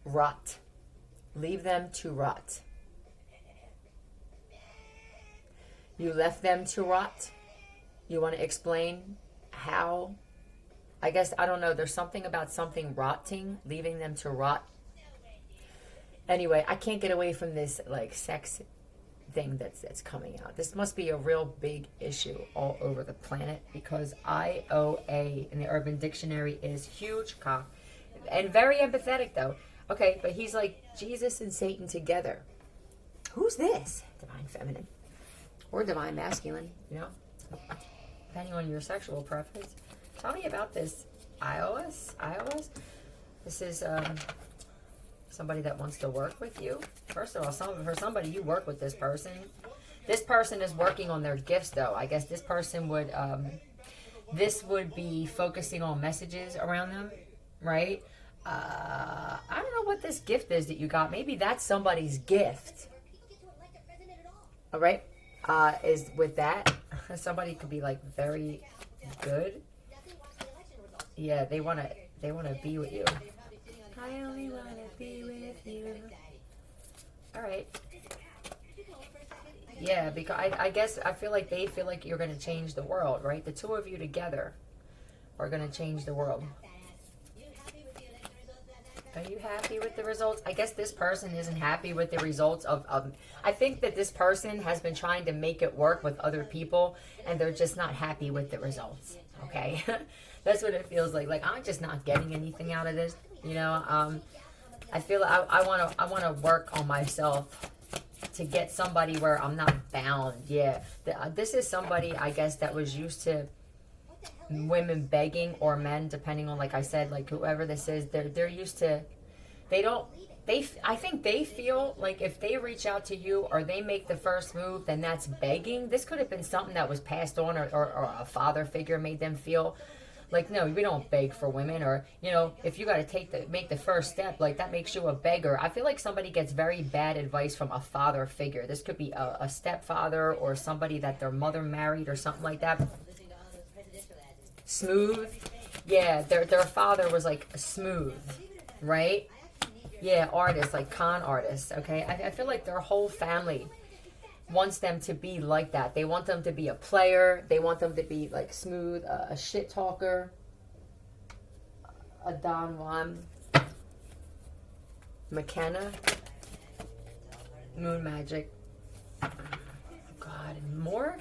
rot. Leave them to rot. You left them to rot. You want to explain how? I guess, I don't know. There's something about something rotting, leaving them to rot. Anyway, I can't get away from this like sex thing that's coming out. This must be a real big issue all over the planet, because IOA in the Urban Dictionary is huge cock and very empathetic though. Okay, but he's like Jesus and Satan together. Who's this? Divine feminine or divine masculine, you know, depending on your sexual preference. Tell me about this iOS. This is somebody that wants to work with you. First of all, for somebody, you work with this person. This person is working on their gifts, though. I guess this person would, this would be focusing on messages around them, right? I don't know what this gift is that you got. Maybe that's somebody's gift. All right? Is with that, somebody could be like very good. Yeah, they wanna be with you. I only wanna be with you. All right. Yeah, because I guess I feel like they feel like you're gonna change the world, right? The two of you together are gonna change the world. Are you happy with the results? I guess this person isn't happy with the results of I think that this person has been trying to make it work with other people, and they're just not happy with the results. Okay? That's what it feels like. Like, I'm just not getting anything out of this. You know, I feel I want to work on myself to get somebody where I'm not bound. Yeah. This is somebody, I guess, that was used to women begging, or men, depending on, like I said, like whoever this is, they're used to, I think they feel like if they reach out to you or they make the first move, then that's begging. This could have been something that was passed on, or a father figure made them feel like, no, we don't beg for women. Or, you know, if you got to make the first step, like that makes you a beggar. I feel like somebody gets very bad advice from a father figure. This could be a stepfather, or somebody that their mother married, or something like that. Smooth. Yeah, their father was like smooth, right? Yeah, artists, like con artists, okay? I feel like their whole family wants them to be like that. They want them to be a player. They want them to be like smooth, a shit talker, a Don Juan, McKenna, Moon Magic. God, and more?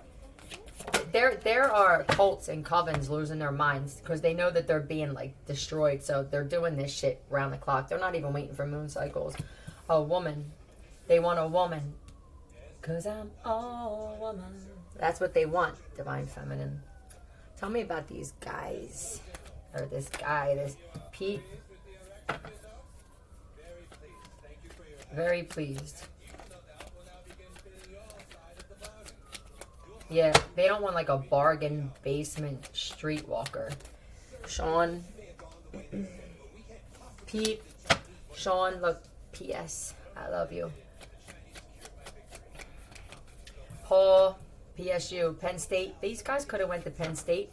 There are cults and covens losing their minds because they know that they're being like destroyed. So they're doing this shit round the clock. They're not even waiting for moon cycles. A woman. They want a woman. Because I'm all woman. That's what they want, divine feminine. Tell me about these guys. Or this guy, this Pete. Very pleased. Yeah, they don't want like a bargain basement streetwalker. Sean. Pete. Sean, look. P.S. I love you. Paul. PSU. Penn State. These guys could have went to Penn State.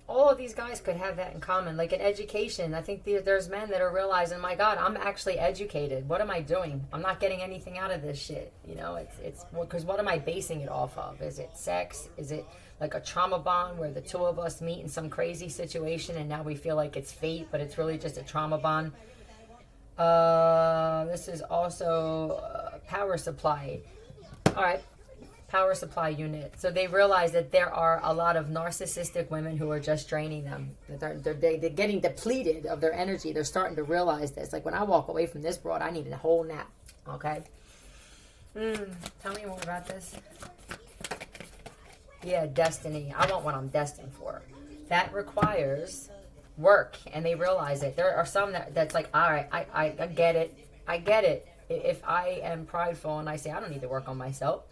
All of these guys could have that in common. Like in education, I think there's men that are realizing, my God, I'm actually educated. What am I doing? I'm not getting anything out of this shit. You know, it's because what am I basing it off of? Is it sex? Is it like a trauma bond where the two of us meet in some crazy situation and now we feel like it's fate, but it's really just a trauma bond? This is also power supply. All right. Power supply unit. So they realize that there are a lot of narcissistic women who are just draining them. They're getting depleted of their energy. They're starting to realize this. Like when I walk away from this broad, I need a whole nap. Okay? Tell me more about this. Yeah, destiny. I want what I'm destined for. That requires work, and they realize it. There are some that's like, all right, I get it. I get it. If I am prideful and I say I don't need to work on myself,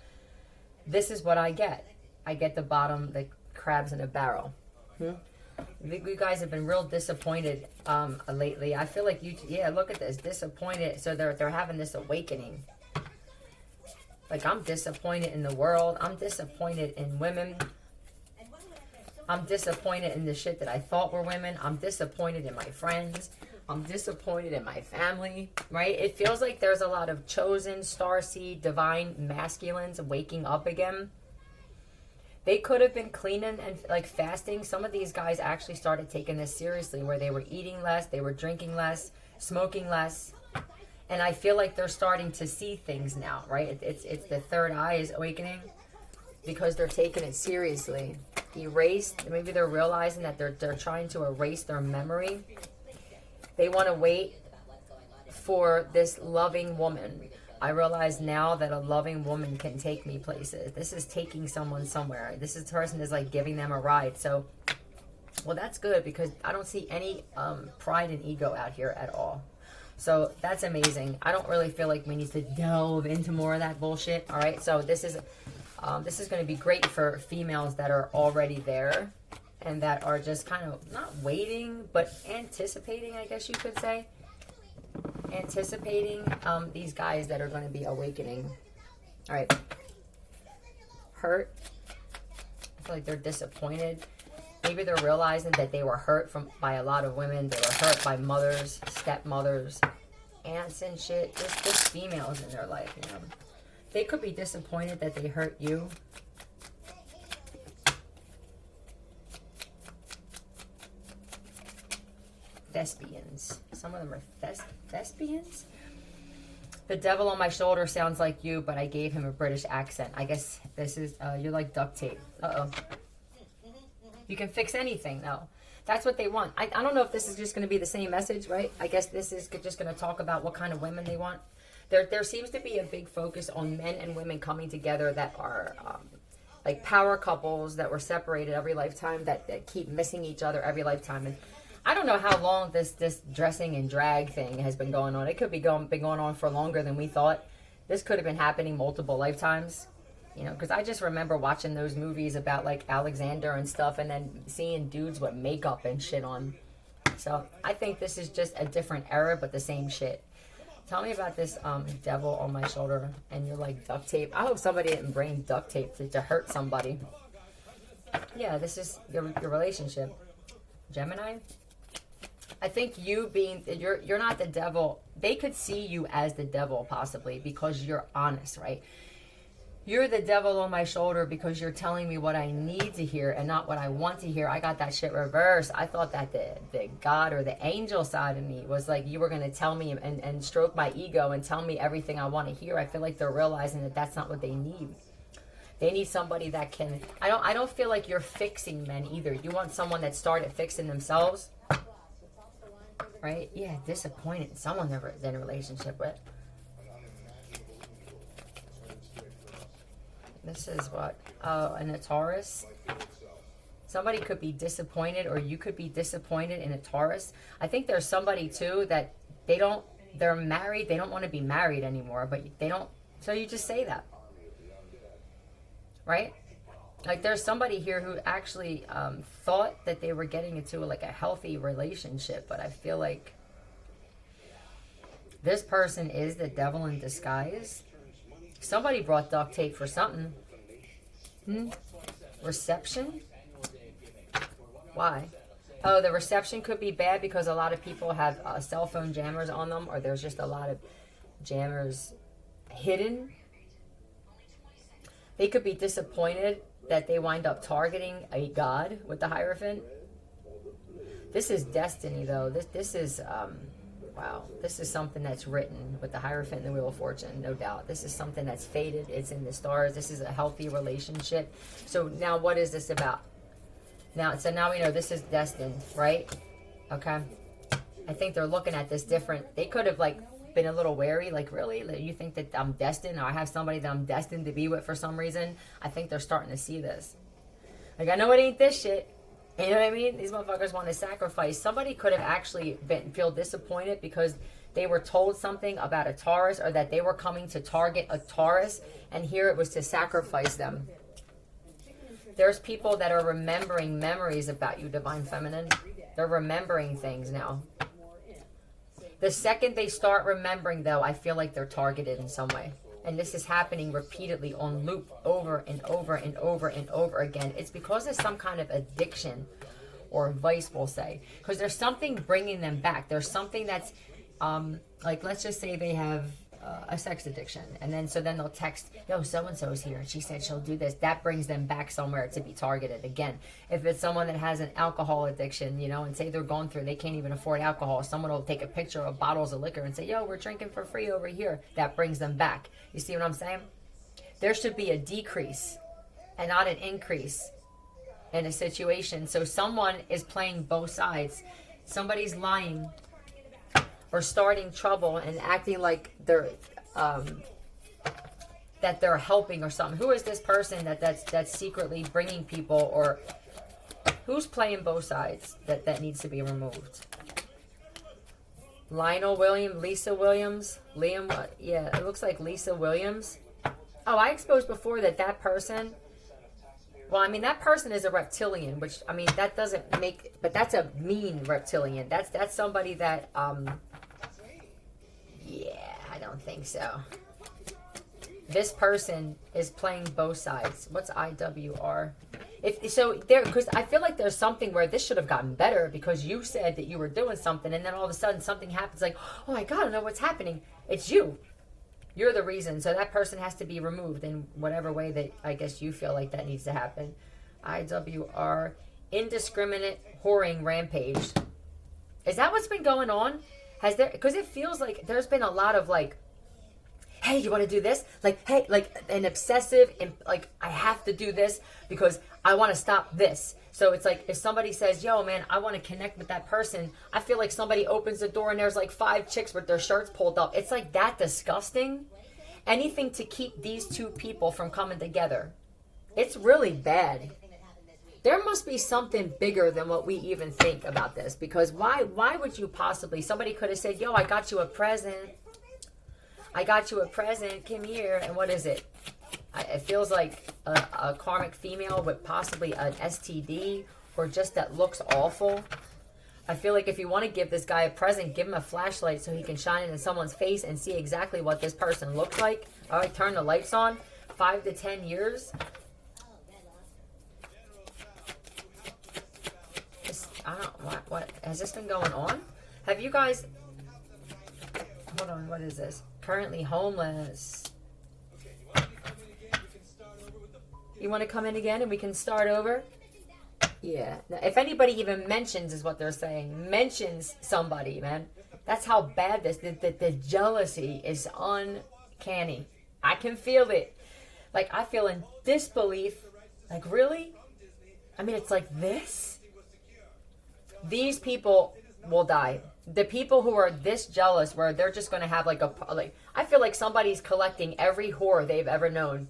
this is what I get. I get the bottom, the crabs in a barrel. You guys have been real disappointed lately. I feel like look at this, disappointed. So they're having this awakening. Like, I'm disappointed in the world. I'm disappointed in women. I'm disappointed in the shit that I thought were women. I'm disappointed in my friends. I'm disappointed in my family, right? It feels like there's a lot of chosen, starseed, divine masculines waking up again. They could have been cleaning and like fasting. Some of these guys actually started taking this seriously, where they were eating less, they were drinking less, smoking less. And I feel like they're starting to see things now, right? It's the third eye is awakening because they're taking it seriously. Erased, maybe they're realizing that they're trying to erase their memory. They want to wait for this loving woman. I realize now that a loving woman can take me places. This is taking someone somewhere. This person is like giving them a ride. So, well, that's good because I don't see any pride and ego out here at all. So that's amazing. I don't really feel like we need to delve into more of that bullshit. All right. So this is going to be great for females that are already there and that are just kind of not waiting, but anticipating, I guess you could say. Anticipating these guys that are going to be awakening. All right. Hurt. I feel like they're disappointed. Maybe they're realizing that they were hurt by a lot of women. They were hurt by mothers, stepmothers, aunts and shit. Just females in their life, you know. They could be disappointed that they hurt you. Thespians. Some of them are thespians. The devil on my shoulder sounds like you, but I gave him a British accent. I guess this is, you're like duct tape. Uh-oh. You can fix anything, though. That's what they want. I don't know if this is just going to be the same message, right? I guess this is just going to talk about what kind of women they want. There seems to be a big focus on men and women coming together that are like power couples that were separated every lifetime, that keep missing each other every lifetime. And I don't know how long this dressing and drag thing has been going on. It could be been going on for longer than we thought. This could have been happening multiple lifetimes. You know, because I just remember watching those movies about like Alexander and stuff and then seeing dudes with makeup and shit on. So I think this is just a different era, but the same shit. Tell me about this devil on my shoulder and you're like duct tape. I hope somebody didn't bring duct tape to hurt somebody. Yeah, this is your relationship. Gemini? I think you being, you're not the devil. They could see you as the devil possibly because you're honest, right? You're the devil on my shoulder because you're telling me what I need to hear and not what I want to hear. I got that shit reversed. I thought that the God or the angel side of me was like, you were going to tell me and stroke my ego and tell me everything I want to hear. I feel like they're realizing that that's not what they need. They need somebody that can, I don't feel like you're fixing men either. You want someone that started fixing themselves. Right? Yeah, disappointed. Someone they're in a relationship with. This is what? Oh, and a Taurus. Somebody could be disappointed or you could be disappointed in a Taurus. I think there's somebody too that they're married. They don't want to be married anymore, but they don't. So you just say that. Right? Like there's somebody here who actually thought that they were getting into like a healthy relationship, but I feel like this person is the devil in disguise. Somebody brought duct tape for something. Reception? Why? Oh, the reception could be bad because a lot of people have cell phone jammers on them, or there's just a lot of jammers hidden. They could be disappointed that they wind up targeting a god with the Hierophant. This is destiny, though. This is, wow. This is something that's written with the Hierophant and the Wheel of Fortune, no doubt. This is something that's fated. It's in the stars. This is a healthy relationship. So now what is this about? So now we know this is destined, right? Okay. I think they're looking at this different. They could have, like, been a little wary, like, really? Like, you think that I'm destined, or I have somebody that I'm destined to be with for some reason? I think they're starting to see this. Like, I know it ain't this shit. You know what I mean? These motherfuckers want to sacrifice. Somebody could have actually feel disappointed because they were told something about a Taurus, or that they were coming to target a Taurus, and here it was to sacrifice them. There's people that are remembering memories about you, Divine Feminine. They're remembering things now. The second they start remembering, though, I feel like they're targeted in some way. And this is happening repeatedly on loop over and over and over and over again. It's because of some kind of addiction or vice, we'll say. Because there's something bringing them back. There's something that's, like, let's just say they have a sex addiction. And then, so then they'll text, yo, so-and-so's here. And she said she'll do this. That brings them back somewhere to be targeted. Again, if it's someone that has an alcohol addiction, you know, and say they're going through, they can't even afford alcohol. Someone will take a picture of bottles of liquor and say, yo, we're drinking for free over here. That brings them back. You see what I'm saying? There should be a decrease and not an increase in a situation. So someone is playing both sides. Somebody's lying or starting trouble and acting like they're that they're helping or something. Who is this person that's secretly bringing people, or who's playing both sides that needs to be removed? Lionel Williams, Lisa Williams, Liam, yeah, it looks like Lisa Williams. Oh, I exposed before that person, well, I mean, that person is a reptilian, which, I mean, that doesn't make, but that's a mean reptilian. That's somebody that, yeah, I don't think so. This person is playing both sides. What's IWR? Because I feel like there's something where this should have gotten better, because you said that you were doing something, and then all of a sudden something happens like, oh my God, I don't know what's happening. It's you. You're the reason. So that person has to be removed in whatever way that I guess you feel like that needs to happen. IWR, indiscriminate whoring rampage. Is that what's been going on? Has there, because it feels like there's been a lot of like, hey, you want to do this? Like, hey, like an obsessive, and like, I have to do this because I want to stop this. So it's like, if somebody says, yo, man, I want to connect with that person, I feel like somebody opens the door and there's like 5 chicks with their shirts pulled up. It's like that disgusting. Anything to keep these two people from coming together. It's really bad. There must be something bigger than what we even think about this, because why would you possibly, somebody could have said, yo, I got you a present. I got you a present, come here. And what is it? It feels like a karmic female with possibly an STD, or just that looks awful. I feel like if you want to give this guy a present, give him a flashlight so he can shine it in someone's face and see exactly what this person looks like. All right, turn the lights on. 5 to 10 years. I don't, what has this been going on? Have you guys, hold on, what is this? Currently homeless. You want to come in again and we can start over? Yeah. Now, if anybody even mentions, is what they're saying, mentions somebody, man, that's how bad this, the jealousy is uncanny. I can feel it. Like, I feel in disbelief. Like, really? I mean, it's like this? These people will die. The people who are this jealous, where they're just going to have like I feel like somebody's collecting every whore they've ever known,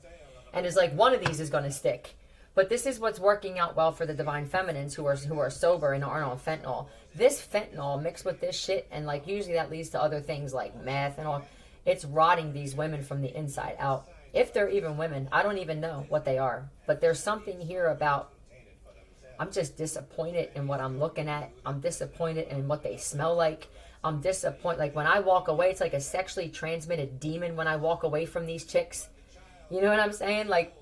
and is like, one of these is going to stick. But this is what's working out well for the divine feminines who are sober and aren't on fentanyl. This fentanyl mixed with this shit, and like usually that leads to other things like meth and all. It's rotting these women from the inside out. If they're even women, I don't even know what they are. But there's something here about, I'm just disappointed in what I'm looking at. I'm disappointed in what they smell like. I'm disappointed. Like when I walk away, it's like a sexually transmitted demon when I walk away from these chicks. You know what I'm saying? Like,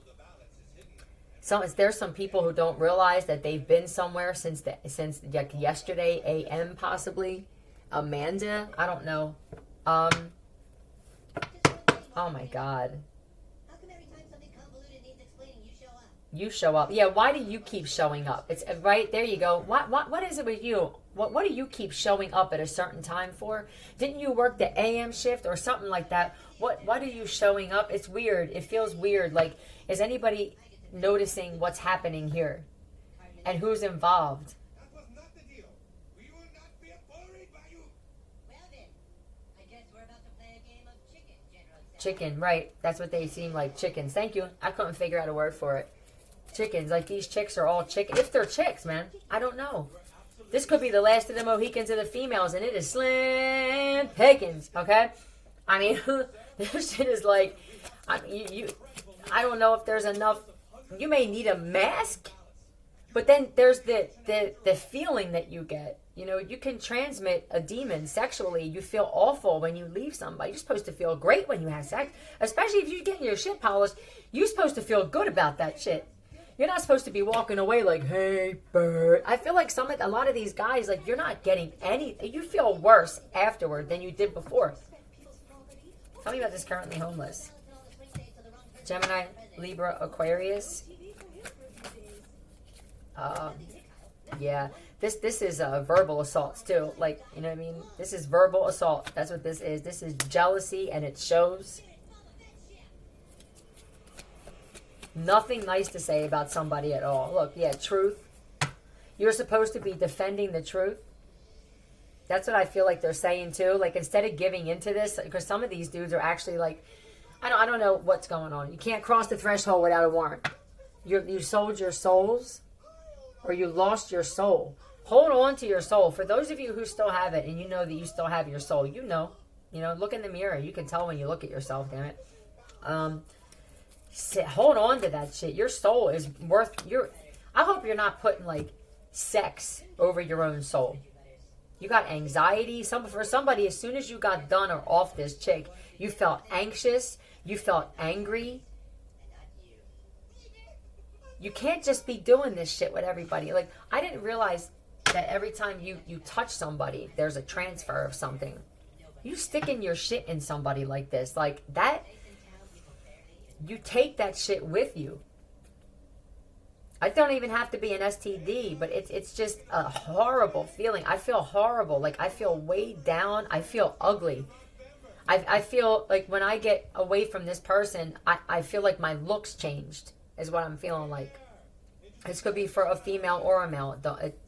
there's some people who don't realize that they've been somewhere since like yesterday a.m. possibly. Amanda, I don't know. Oh my God. You show up. Yeah, why do you keep showing up? It's right there you go. What is it with you? What do you keep showing up at a certain time for? Didn't you work the AM shift or something like that? What are you showing up? It's weird. It feels weird. Like, is anybody noticing what's happening here? And who's involved? Chicken, right. That's what they seem like, chickens. Thank you. I couldn't figure out a word for it. Chickens, like these chicks are all chicken. If they're chicks, man, I don't know. This could be the last of the Mohicans of the females, and it is slim pickings, okay? I mean, this shit is like, I don't know if there's enough. You may need a mask, but then there's the feeling that you get. You know, you can transmit a demon sexually. You feel awful when you leave somebody. You're supposed to feel great when you have sex, especially if you're getting your shit polished. You're supposed to feel good about that shit. You're not supposed to be walking away like, hey, bird. I feel like a lot of these guys, like, you're not getting any. You feel worse afterward than you did before. Tell me about this currently homeless. Gemini, Libra, Aquarius. Yeah. This is verbal assaults too. Like, you know what I mean? This is verbal assault. That's what this is. This is jealousy, and it shows. Nothing nice to say about somebody at all. Look, yeah, truth. You're supposed to be defending the truth. That's what I feel like they're saying too. Like, instead of giving into this, because some of these dudes are actually like, I don't know what's going on. You can't cross the threshold without a warrant. You sold your souls, or you lost your soul. Hold on to your soul. For those of you who still have it, and you know that you still have your soul, you know, look in the mirror. You can tell when you look at yourself, damn it. Hold on to that shit. Your soul is worth I hope you're not putting like sex over your own soul. You got anxiety. For somebody, as soon as you got done or off this chick, you felt anxious. You felt angry. You can't just be doing this shit with everybody. Like, I didn't realize that every time you touch somebody, there's a transfer of something. You sticking your shit in somebody like this, like that, you take that shit with you. I don't even have to be an STD, but it's just a horrible feeling. I feel horrible. Like, I feel weighed down. I feel ugly. I feel like when I get away from this person, I feel like my looks changed, is what I'm feeling like. This could be for a female or a male.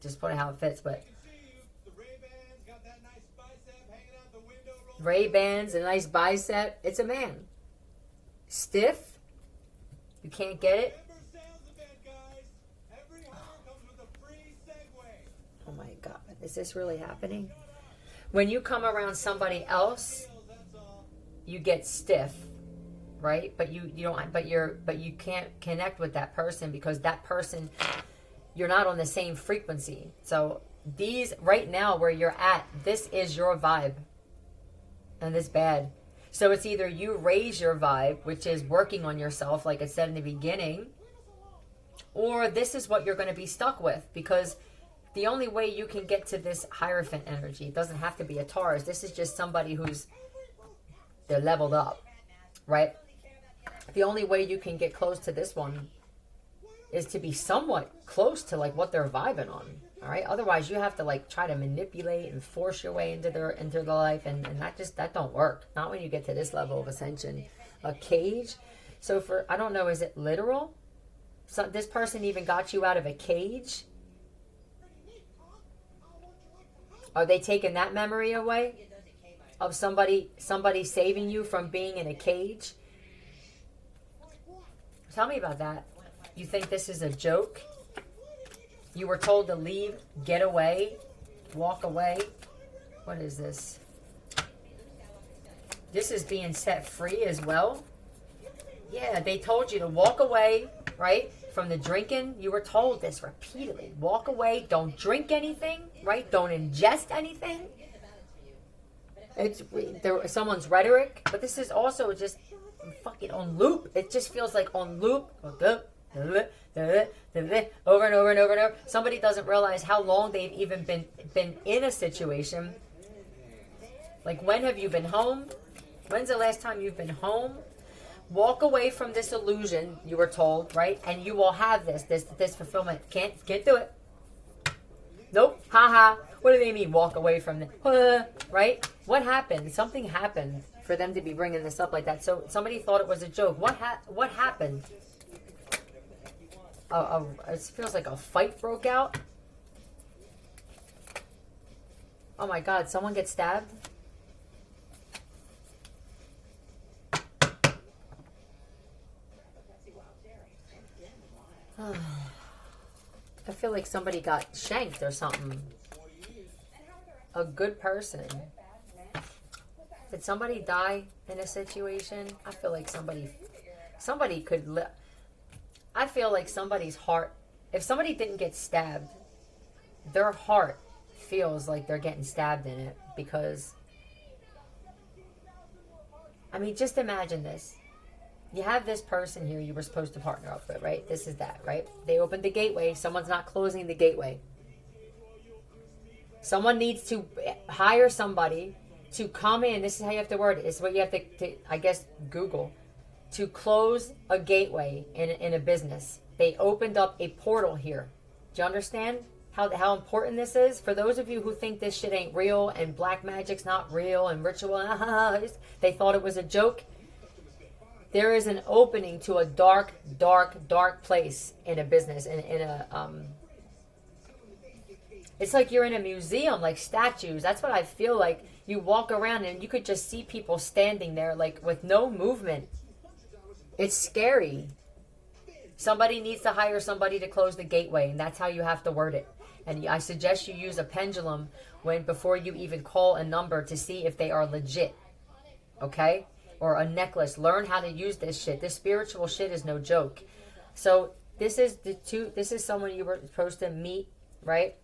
Just put it how it fits, but Ray-Bans, a nice bicep. It's a man. Stiff. You can't get it. Oh my God. Is this really happening? When you come around somebody else, you get stiff, right? But you don't. But you can't connect with that person, because that person, you're not on the same frequency. So these right now where you're at, this is your vibe, and it's bad. So it's either you raise your vibe, which is working on yourself, like I said in the beginning, or this is what you're going to be stuck with, because the only way you can get to this Hierophant energy, it doesn't have to be a Taurus. This is just somebody they're leveled up, right? The only way you can get close to this one is to be somewhat close to like what they're vibing on, all right? Otherwise, you have to like try to manipulate and force your way into their life, and that don't work. Not when you get to this level of ascension. A cage. So I don't know, is it literal? So this person even got you out of a cage? Are they taking that memory away of somebody saving you from being in a cage? Tell me about that. You think this is a joke? You were told to leave, get away, walk away. What is this? This is being set free as well. Yeah, they told you to walk away, right? From the drinking. You were told this repeatedly. Walk away. Don't drink anything, right? Don't ingest anything. It's someone's rhetoric, but this is also just fucking on loop. It just feels like on loop. Over and over and over and over. Somebody doesn't realize how long they've even been in a situation. Like, when have you been home? When's the last time you've been home? Walk away from this illusion, you were told, right? And you will have this fulfillment. Can't do it. Nope. Haha. What do they mean, walk away from it? Right? What happened? Something happened for them to be bringing this up like that. So somebody thought it was a joke. What happened? It feels like a fight broke out. Oh my God, someone gets stabbed? I feel like somebody got shanked or something. A good person. Did somebody die in a situation? I feel like somebody could I feel like somebody's heart, if somebody didn't get stabbed, their heart feels like they're getting stabbed in it, because, I mean, just imagine this. You have this person here you were supposed to partner up with, right? This is that, right? They opened the gateway. Someone's not closing the gateway. Someone needs to hire somebody to come in. This is how you have to word it. It's what you have to I guess, Google. To close a gateway in a business. They opened up a portal here. Do you understand how important this is? For those of you who think this shit ain't real and black magic's not real and ritual, they thought it was a joke. There is an opening to a dark, dark, dark place in a business. It's like you're in a museum, like statues. That's what I feel like. You walk around and you could just see people standing there, like with no movement. It's scary. Somebody needs to hire somebody to close the gateway, and that's how you have to word it. And I suggest you use a pendulum before you even call a number to see if they are legit. Okay? Or a necklace. Learn how to use this shit. This spiritual shit is no joke. So this is someone you were supposed to meet, right?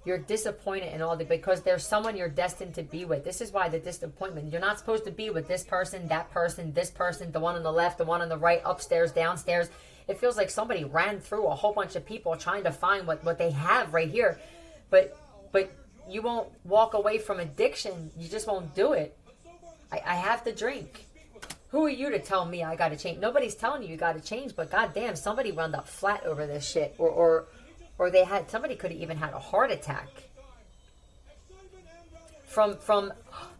You're disappointed in all because there's someone you're destined to be with. This is why the disappointment. You're not supposed to be with this person, that person, this person, the one on the left, the one on the right, upstairs, downstairs. It feels like somebody ran through a whole bunch of people trying to find what they have right here. But you won't walk away from addiction. You just won't do it. I have to drink. Who are you to tell me I got to change? Nobody's telling you got to change, but goddamn, somebody wound up flat over this shit. Or somebody could have even had a heart attack.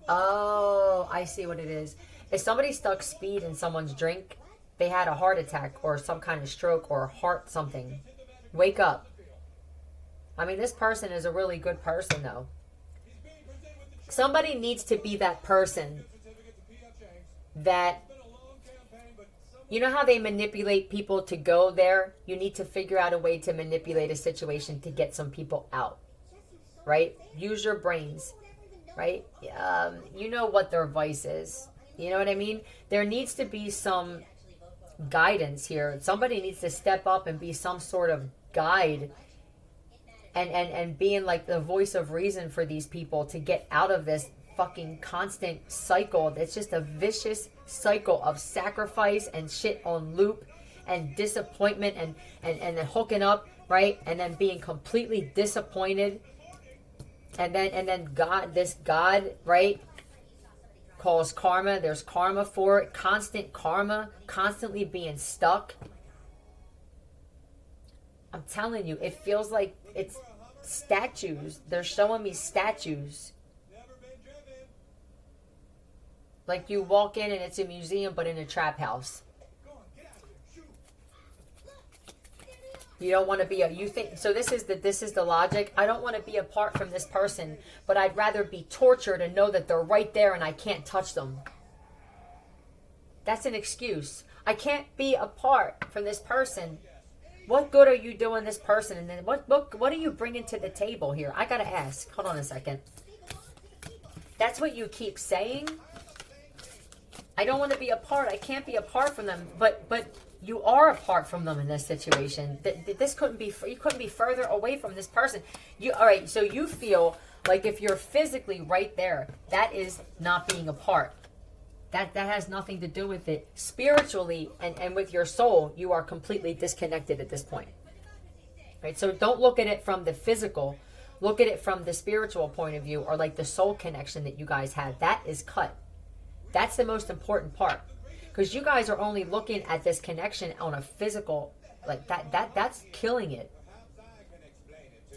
Oh, I see what it is. If somebody stuck speed in someone's drink, they had a heart attack or some kind of stroke or heart something. Wake up. I mean, this person is a really good person, though. Somebody needs to be that person that, you know how they manipulate people to go there? You need to figure out a way to manipulate a situation to get some people out, right? Use your brains, right? You know what their vice is. You know what I mean? There needs to be some guidance here. Somebody needs to step up and be some sort of guide and being like the voice of reason for these people to get out of this fucking constant cycle. It's just a vicious cycle of sacrifice and shit on loop and disappointment and then hooking up, right? And then being completely disappointed. And then God, right, calls karma. There's karma for it. Constant karma, constantly being stuck. I'm telling you, it feels like it's statues. They're showing me statues. Like you walk in and it's a museum, but in a trap house. You don't want to be so this is the logic. I don't want to be apart from this person, but I'd rather be tortured and know that they're right there and I can't touch them. That's an excuse. I can't be apart from this person. What good are you doing this person? And then what are you bringing to the table here? I gotta ask. Hold on a second. That's what you keep saying. I don't want to be apart. I can't be apart from them. But you are apart from them in this situation. This couldn't be. You couldn't be further away from this person. All right. So you feel like if you're physically right there, that is not being apart. That has nothing to do with it. Spiritually and with your soul, you are completely disconnected at this point. Right? So don't look at it from the physical. Look at it from the spiritual point of view, or like the soul connection that you guys have. That is cut. That's the most important part. Because you guys are only looking at this connection on a physical, like that's killing it.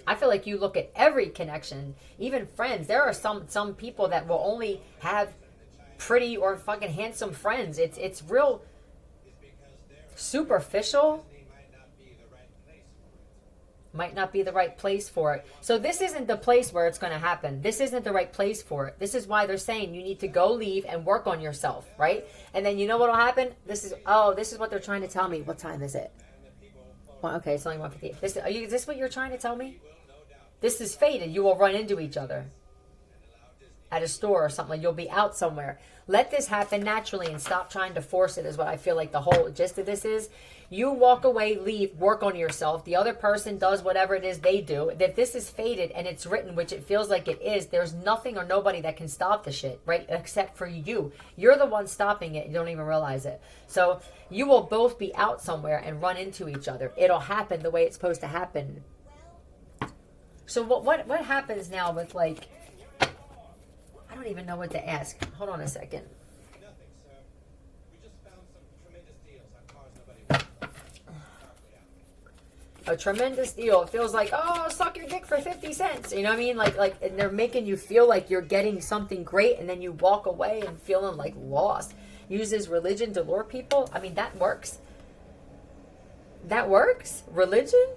I feel like you look at every connection, even friends. There are some people that will only have pretty or fucking handsome friends. It's real superficial. Might not be the right place for it. So this isn't the place where it's going to happen. This isn't the right place for it. This is why they're saying you need to go leave and work on yourself, right? And then you know what will happen? This is what they're trying to tell me. What time is it? Well, okay, it's only 1:58. Is this what you're trying to tell me? This is fated. You will run into each other. at a store or something. Like you'll be out somewhere. Let this happen naturally and stop trying to force it is what I feel like the whole gist of this is. You walk away, leave, work on yourself. The other person does whatever it is they do. If this is fated and it's written, which it feels like it is, there's nothing or nobody that can stop the shit, right? Except for you. You're the one stopping it. You don't even realize it. So you will both be out somewhere and run into each other. It'll happen the way it's supposed to happen. So what happens now with like, I don't even know what to ask. Hold on a second. Nothing, sir. We just found some tremendous deals on cars nobody wants. A tremendous deal. It feels like, oh, suck your dick for 50 cents. You know what I mean? Like, and they're making you feel like you're getting something great, and then you walk away and feeling like lost. Uses religion to lure people. I mean, that works. That works? Religion?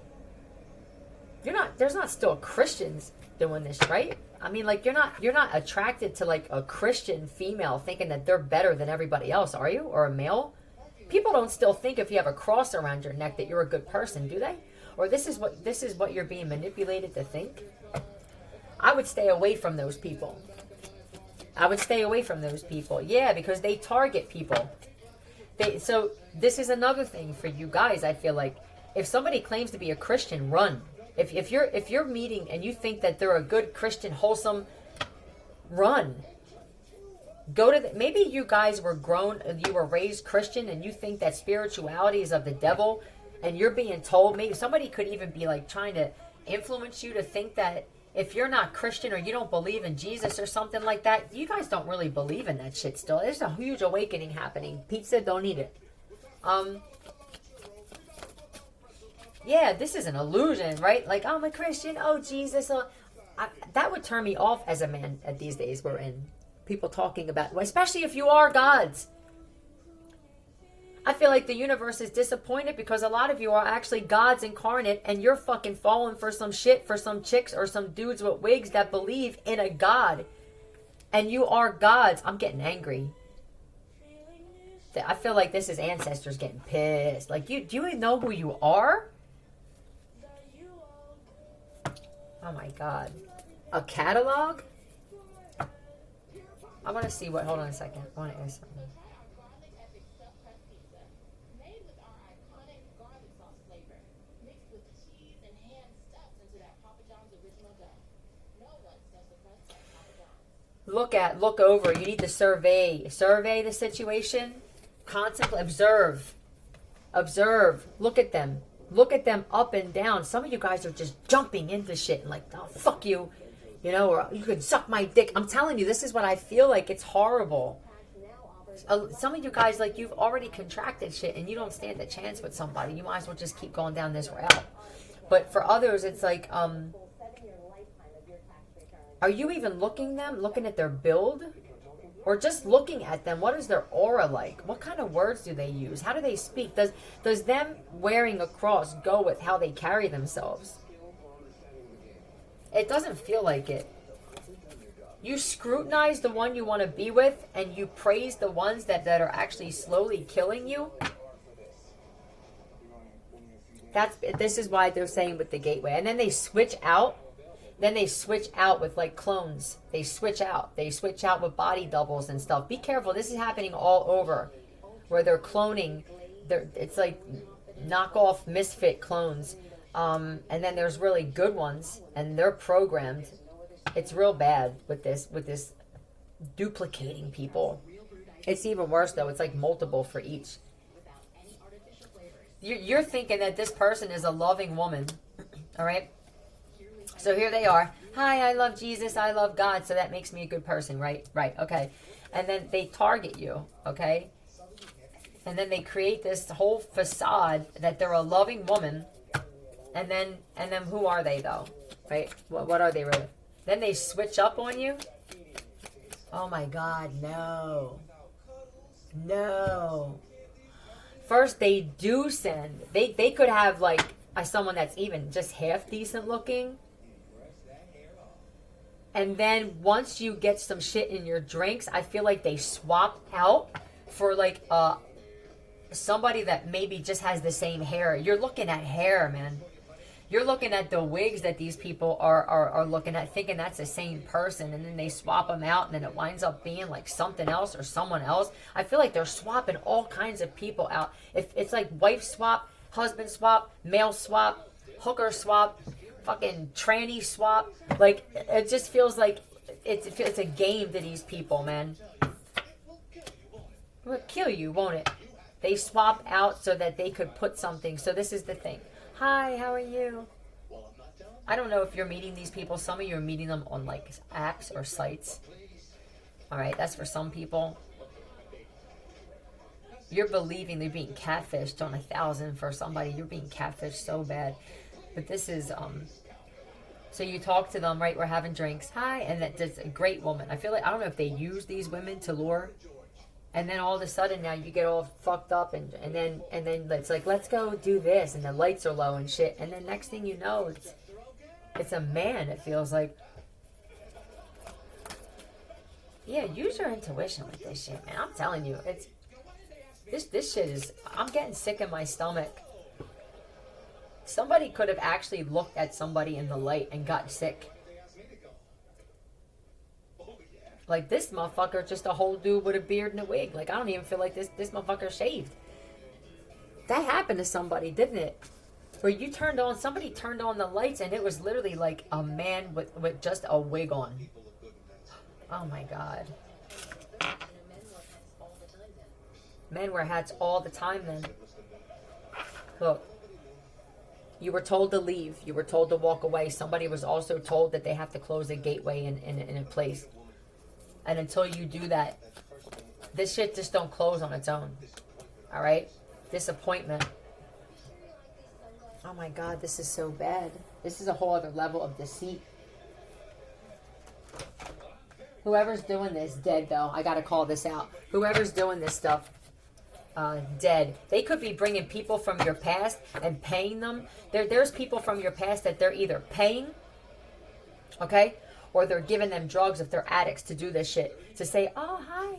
There's not still Christians doing this, right? I mean, like, you're not attracted to like a Christian female thinking that they're better than everybody else, are you? Or a male? People don't still think if you have a cross around your neck that you're a good person, do they? Or this is what you're being manipulated to think? I would stay away from those people. Yeah, because they target people. So this is another thing for you guys, I feel like. If somebody claims to be a Christian, run. If you're meeting and you think that they're a good Christian, wholesome, run. Go to maybe you guys were you were raised Christian and you think that spirituality is of the devil, and you're being told, maybe somebody could even be like trying to influence you to think that if you're not Christian or you don't believe in Jesus or something like that, you guys don't really believe in that shit still. There's a huge awakening happening. Pete said don't eat it. Yeah, this is an illusion, right? Like, I'm a Christian, oh, Jesus. That would turn me off as a man at these days we're in. People talking about, especially if you are gods. I feel like the universe is disappointed because a lot of you are actually gods incarnate, and you're fucking falling for some shit for some chicks or some dudes with wigs that believe in a god. And you are gods. I'm getting angry. I feel like this is ancestors getting pissed. Like, do you even know who you are? Oh my God. A catalog? I want to see what, hold on a second. I want to ask something. Look over. You need to survey the situation. Contemplate, observe. Look at them up and down. Some of you guys are just jumping into shit and like, oh, fuck you, or you could suck my dick. I'm telling you, this is what I feel like. It's horrible. Some of you guys, like, you've already contracted shit and you don't stand a chance with somebody. You might as well just keep going down this route. But for others, it's like, are you even looking at their build? Or just looking at them, what is their aura like? What kind of words do they use? How do they speak? Does them wearing a cross go with how they carry themselves? It doesn't feel like it. You scrutinize the one you want to be with, and you praise the ones that are actually slowly killing you. This is why they're saying with the gateway. And then they switch out. With like clones. They switch out with body doubles and stuff. Be careful. This is happening all over, where they're cloning. It's like knockoff misfit clones. And then there's really good ones, and they're programmed. It's real bad with this duplicating people. It's even worse though. It's like multiple for each. You're thinking that this person is a loving woman, all right? So here they are. Hi, I love Jesus. I love God. So that makes me a good person, right? Right. Okay. And then they target you. Okay. And then they create this whole facade that they're a loving woman. And then who are they though? Right? What are they really? Then they switch up on you. Oh my God. No. First they do send. They could have like someone that's even just half decent looking. And then once you get some shit in your drinks, I feel like they swap out for like somebody that maybe just has the same hair. You're looking at hair, man. You're looking at the wigs that these people are looking at, thinking that's the same person, and then they swap them out, and then it winds up being like something else or someone else. I feel like they're swapping all kinds of people out. If it's like wife swap, husband swap, male swap, hooker swap, fucking tranny swap. Like, it just feels like it's a game to these people, man. It will kill you, won't it? They swap out so that they could put something. So this is the thing. Hi, how are you? I don't know if you're meeting these people. Some of you are meeting them on like apps or sites. All right, that's for some people. You're believing they're being catfished on 1,000 for somebody. You're being catfished so bad. But this is so you talk to them, right? We're having drinks. Hi, and that's a great woman. I feel like, I don't know if they use these women to lure. And then all of a sudden now you get all fucked up, and then it's like, let's go do this, and the lights are low and shit. And then next thing you know, it's a man. It feels like, yeah. Use your intuition with this shit, man. I'm telling you, this shit is. I'm getting sick in my stomach. Somebody could have actually looked at somebody in the light and got sick. Like, this motherfucker, just a whole dude with a beard and a wig. Like, I don't even feel like this motherfucker shaved. That happened to somebody, didn't it? Where somebody turned on the lights, and it was literally like a man with just a wig on. Oh my God. Men wear hats all the time then. Look. You were told to leave. You were told to walk away. Somebody was also told that they have to close a gateway in a place. And until you do that, this shit just don't close on its own. All right? Disappointment. Oh my God, this is so bad. This is a whole other level of deceit. Whoever's doing this, dead though. I gotta call this out. Whoever's doing this stuff, dead. They could be bringing people from your past and paying them. There's people from your past that they're either paying, okay, or they're giving them drugs if they're addicts to do this shit. To say, oh, hi,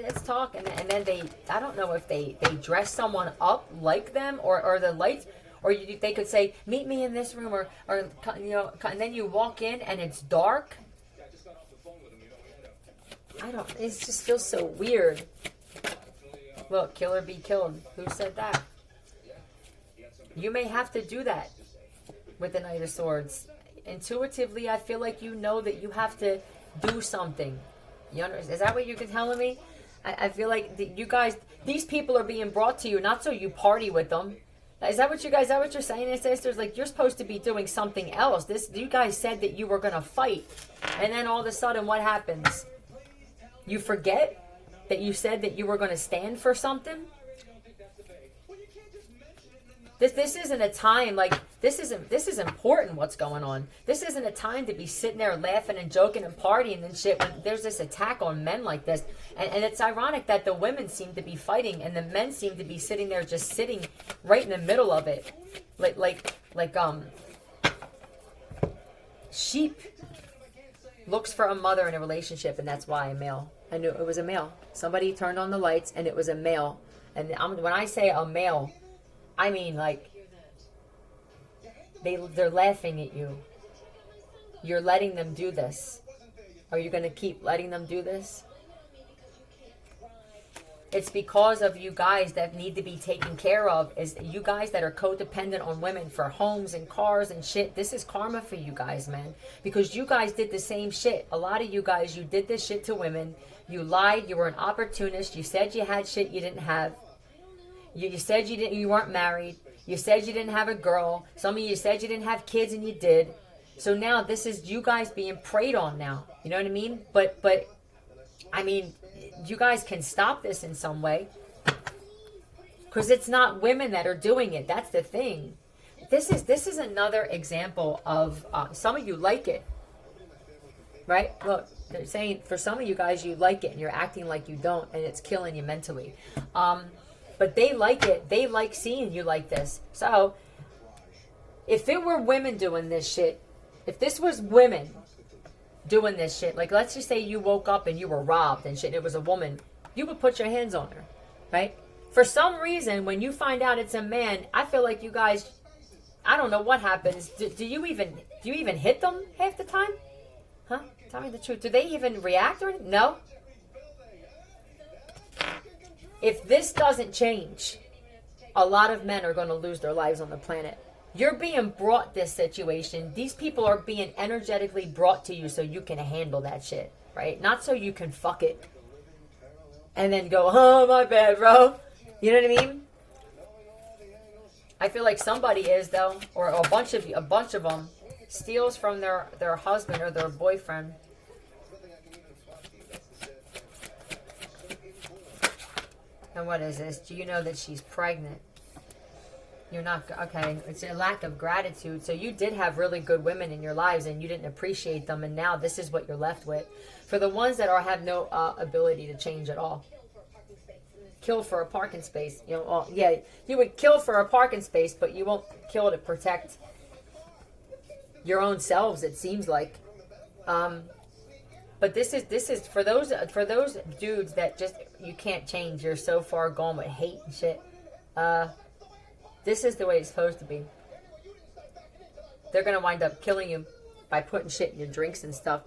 let's talk. And then they, I don't know if they dress someone up like them or the lights, or they could say, meet me in this room, or and then you walk in and it's dark. It just feels so weird. Look, kill or be killed. Who said that? You may have to do that with the Knight of Swords. Intuitively, I feel like you know that you have to do something. Is that what you're telling me? I feel like you guys, these people are being brought to you, not so you party with them. Is that what you're saying, sisters? Like, you're supposed to be doing something else. You guys said that you were going to fight. And then all of a sudden, what happens? You forget that you said that you were going to stand for something? This isn't a time, like, this is important what's going on. This isn't a time to be sitting there laughing and joking and partying and shit when there's this attack on men like this. And it's ironic that the women seem to be fighting and the men seem to be sitting there just sitting right in the middle of it. Like sheep looks for a mother in a relationship, and that's why a male. I knew it was a male. Somebody turned on the lights and it was a male. And when I say a male, I mean, like, they're laughing at you. You're letting them do this. Are you going to keep letting them do this? It's because of you guys that need to be taken care of. Is you guys that are codependent on women for homes and cars and shit. This is karma for you guys, man. Because you guys did the same shit. A lot of you guys, you did this shit to women. You lied. You were an opportunist. You said you had shit you didn't have. You said you weren't married. You said you didn't have a girl. Some of you said you didn't have kids, and you did. So now this is you guys being preyed on now. You know what I mean? But I mean, you guys can stop this in some way. Because it's not women that are doing it. That's the thing. This is another example of some of you like it. Right? Look, they're saying for some of you guys, you like it, and you're acting like you don't, and it's killing you mentally. But they like it. They like seeing you like this. So, if it were women doing this shit, if this was women doing this shit, like let's just say you woke up and you were robbed and shit, and it was a woman, you would put your hands on her, right? For some reason, when you find out it's a man, I feel like you guys, I don't know what happens. Do you even hit them half the time? Huh? Tell me the truth. Do they even react or anything? No? If this doesn't change, a lot of men are going to lose their lives on the planet. You're being brought this situation. These people are being energetically brought to you so you can handle that shit, right? Not so you can fuck it and then go, oh, my bad, bro. You know what I mean? I feel like somebody is, though, or a bunch of them steals from their husband or their boyfriend. And what is this? Do you know that she's pregnant? You're not, okay, it's a lack of gratitude. So you did have really good women in your lives and you didn't appreciate them, and now this is what you're left with. For the ones that have no ability to change at all. Kill for a parking space. You know, well, yeah, you would kill for a parking space, but you won't kill to protect your own selves, it seems like. But this is for those dudes that just, you can't change. You're so far gone with hate and shit. This is the way it's supposed to be. They're gonna wind up killing you by putting shit in your drinks and stuff.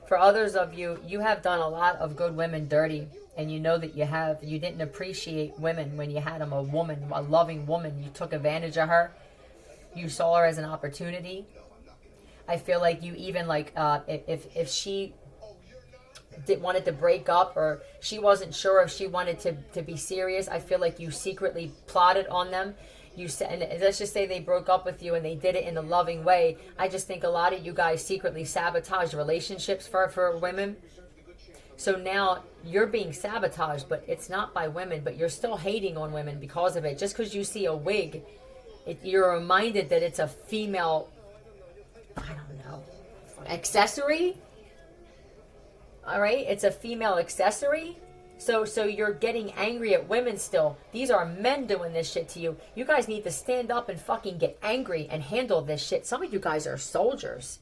For others of you, you have done a lot of good women dirty, and you know that you have. You didn't appreciate women when you had them. A woman, a loving woman, you took advantage of her. You saw her as an opportunity. I feel like you even if she wanted to break up, or she wasn't sure if she wanted to be serious, I feel like you secretly plotted on them. You said, and let's just say they broke up with you and they did it in a loving way. I just think a lot of you guys secretly sabotage relationships for women. So now you're being sabotaged, but it's not by women, but you're still hating on women because of it. Just because you see a wig, you're reminded that it's a female, I don't know, accessory. All right, it's a female accessory. So you're getting angry at women still. These are men doing this shit to you. You guys need to stand up and fucking get angry and handle this shit. Some of you guys are soldiers.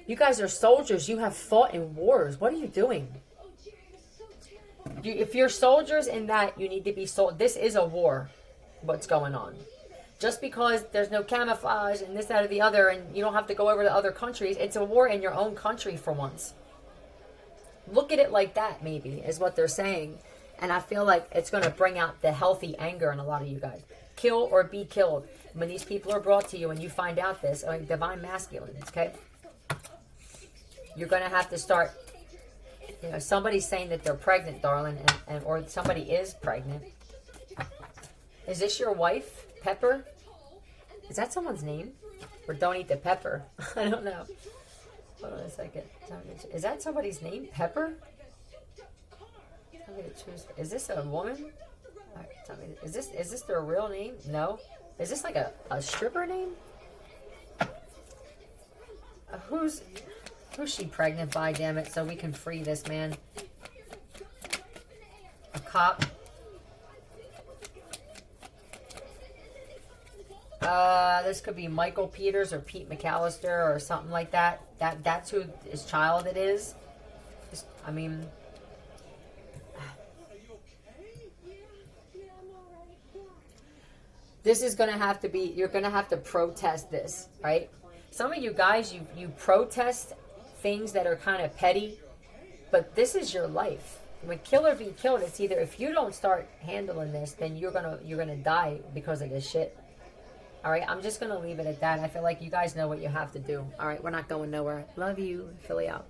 You guys are soldiers. You have fought in wars. What are you doing? If you're soldiers in that, you need to be this is a war. What's going on? Just because there's no camouflage and this, that, or the other, and you don't have to go over to other countries, it's a war in your own country for once. Look at it like that, maybe, is what they're saying. And I feel like it's going to bring out the healthy anger in a lot of you guys. Kill or be killed. When these people are brought to you and you find out this, divine masculine, okay? You're going to have to start, somebody's saying that they're pregnant, darling, or somebody is pregnant. Is this your wife, Pepper? Is that someone's name? Or don't eat the pepper? I don't know. Hold on a second. Is that somebody's name? Pepper? I'm gonna choose. Is this a woman? All right, tell me. Is this their real name? No. Is this like a stripper name? Who's she pregnant by? Damn it! So we can free this man. A cop. This could be Michael Peters or Pete McAllister or something like that. That's who his child it is. I mean, this is going to have to be, you're going to have to protest this, right? Some of you guys, you protest things that are kind of petty, but this is your life. When kill or be killed, it's either, if you don't start handling this, then you're gonna die because of this shit. All right, I'm just going to leave it at that. I feel like you guys know what you have to do. All right, we're not going nowhere. Love you. Philly out.